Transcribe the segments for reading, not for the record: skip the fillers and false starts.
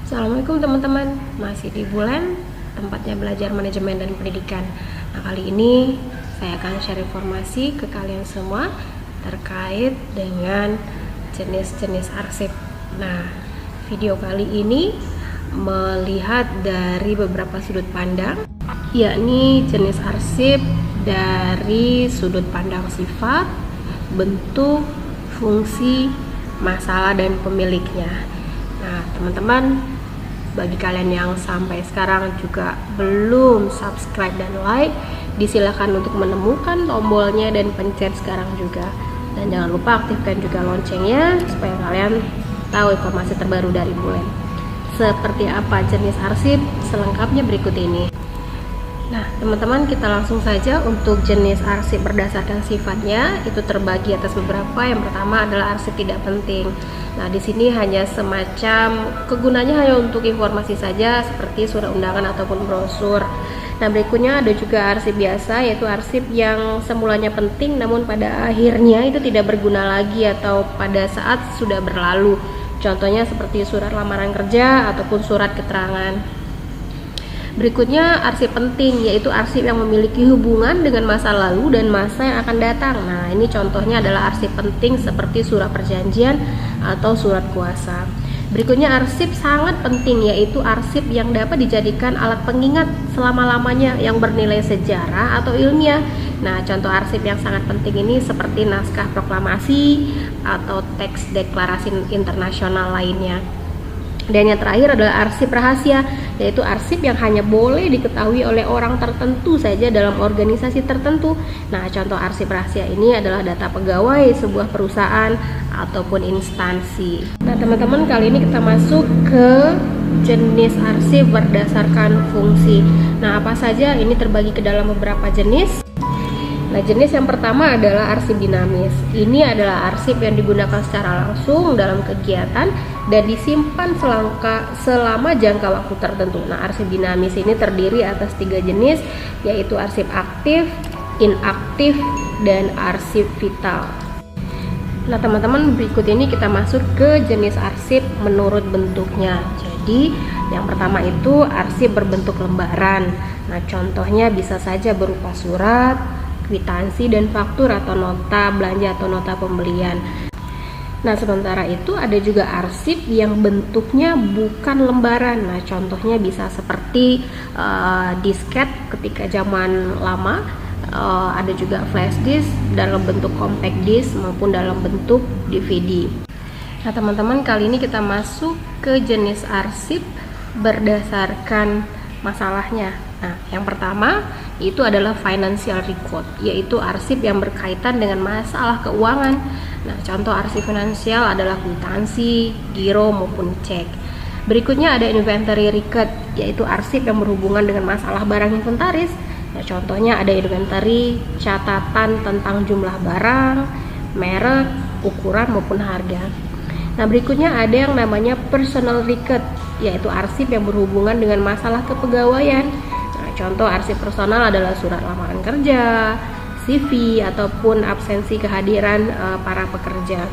Assalamualaikum teman-teman, masih di Bulan, tempatnya belajar manajemen dan pendidikan. Nah, kali ini saya akan share informasi ke kalian semua terkait dengan jenis-jenis arsip. Nah, video kali ini melihat dari beberapa sudut pandang, yakni jenis arsip dari sudut pandang sifat, bentuk, fungsi, masalah, dan pemiliknya. Nah, teman-teman, bagi kalian yang sampai sekarang juga belum subscribe dan like, disilakan untuk menemukan tombolnya dan pencet sekarang juga. Dan jangan lupa aktifkan juga loncengnya supaya kalian tahu informasi terbaru dari Bulan. Seperti apa jenis arsip selengkapnya berikut ini. Nah, teman-teman, kita langsung saja untuk jenis arsip berdasarkan sifatnya. Itu terbagi atas beberapa. Yang pertama adalah arsip tidak penting. Nah, di sini hanya semacam kegunaannya hanya untuk informasi saja, seperti surat undangan ataupun brosur. Nah, berikutnya ada juga arsip biasa, yaitu arsip yang semulanya penting namun pada akhirnya itu tidak berguna lagi atau pada saat sudah berlalu. Contohnya seperti surat lamaran kerja ataupun surat keterangan. Berikutnya arsip penting, yaitu arsip yang memiliki hubungan dengan masa lalu dan masa yang akan datang. Nah, ini contohnya adalah arsip penting seperti surat perjanjian atau surat kuasa. Berikutnya arsip sangat penting, yaitu arsip yang dapat dijadikan alat pengingat selama-lamanya yang bernilai sejarah atau ilmiah. Nah, contoh arsip yang sangat penting ini seperti naskah proklamasi atau teks deklarasi internasional lainnya. Dan yang terakhir adalah arsip rahasia, yaitu arsip yang hanya boleh diketahui oleh orang tertentu saja dalam organisasi tertentu. Nah, contoh arsip rahasia ini adalah data pegawai sebuah perusahaan ataupun instansi. Nah, teman-teman, kali ini kita masuk ke jenis arsip berdasarkan fungsi. Nah, apa saja? Ini terbagi ke dalam beberapa jenis. Nah, jenis yang pertama adalah arsip dinamis. Ini adalah arsip yang digunakan secara langsung dalam kegiatan dan disimpan selama jangka waktu tertentu. Nah, arsip dinamis ini terdiri atas 3 jenis, yaitu arsip aktif, inaktif, dan arsip vital. Nah, teman-teman, berikut ini kita masuk ke jenis arsip menurut bentuknya. Jadi, yang pertama itu arsip berbentuk lembaran. Nah, contohnya bisa saja berupa surat, kwitansi, dan faktur atau nota belanja atau nota pembelian. Nah, sementara itu ada juga arsip yang bentuknya bukan lembaran. Nah, contohnya bisa seperti disket ketika zaman lama, ada juga flash disk dalam bentuk compact disk maupun dalam bentuk DVD. Nah, teman-teman, kali ini kita masuk ke jenis arsip berdasarkan masalahnya. Nah, yang pertama itu adalah financial record, yaitu arsip yang berkaitan dengan masalah keuangan. Nah, contoh arsip finansial adalah kwitansi, giro maupun cek. Berikutnya ada inventory record, yaitu arsip yang berhubungan dengan masalah barang inventaris. Nah, contohnya ada inventory, catatan tentang jumlah barang, merek, ukuran maupun harga. Nah, berikutnya ada yang namanya personal record, yaitu arsip yang berhubungan dengan masalah kepegawaian. Nah, contoh arsip personal adalah surat lamaran kerja, CV, ataupun absensi kehadiran para pekerja.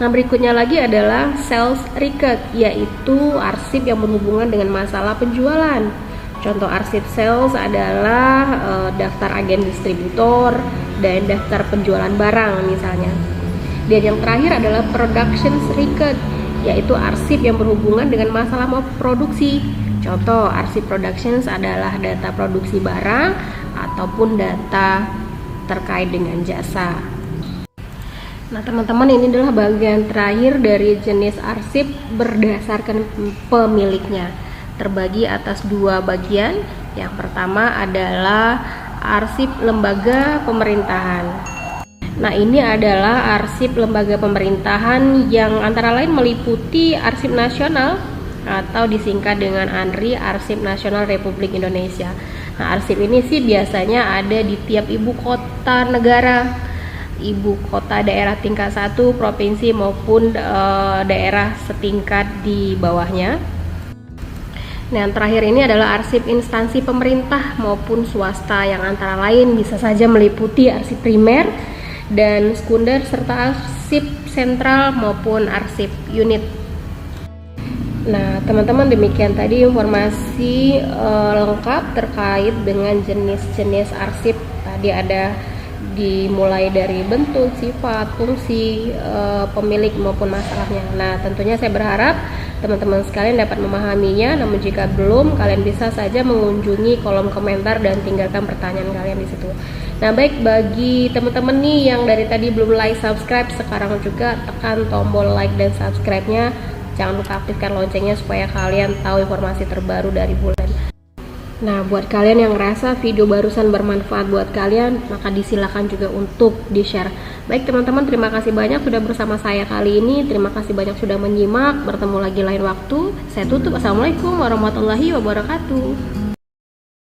Nah, berikutnya lagi adalah sales record, yaitu arsip yang berhubungan dengan masalah penjualan. Contoh arsip sales adalah daftar agen distributor dan daftar penjualan barang misalnya. Dan yang terakhir adalah production record, yaitu arsip yang berhubungan dengan masalah produksi. Contoh arsip productions adalah data produksi barang ataupun data terkait dengan jasa. Nah, teman-teman, ini adalah bagian terakhir dari jenis arsip berdasarkan pemiliknya. Terbagi atas 2 bagian. Yang pertama adalah arsip lembaga pemerintahan. Nah, ini adalah arsip lembaga pemerintahan yang antara lain meliputi Arsip Nasional atau disingkat dengan ANRI, Arsip Nasional Republik Indonesia. Nah, arsip ini sih biasanya ada di tiap ibu kota negara, ibu kota daerah tingkat 1, provinsi maupun daerah setingkat di bawahnya. Nah, yang terakhir ini adalah arsip instansi pemerintah maupun swasta yang antara lain bisa saja meliputi arsip primer dan sekunder serta arsip sentral maupun arsip unit. Nah, teman-teman, demikian tadi informasi lengkap terkait dengan jenis-jenis arsip. Tadi ada dimulai dari bentuk, sifat, fungsi, pemilik maupun masalahnya. Nah, tentunya saya berharap teman-teman sekalian dapat memahaminya. Namun jika belum, kalian bisa saja mengunjungi kolom komentar dan tinggalkan pertanyaan kalian di situ. Nah, baik, bagi teman-teman nih yang dari tadi belum like, subscribe, sekarang juga tekan tombol like dan subscribe-nya. Jangan lupa aktifkan loncengnya supaya kalian tahu informasi terbaru dari Bulen. Nah, buat kalian yang ngerasa video barusan bermanfaat buat kalian, maka disilakan juga untuk di-share. Baik teman-teman, terima kasih banyak sudah bersama saya kali ini. Terima kasih banyak sudah menyimak. Bertemu lagi lain waktu. Saya tutup. Assalamualaikum warahmatullahi wabarakatuh.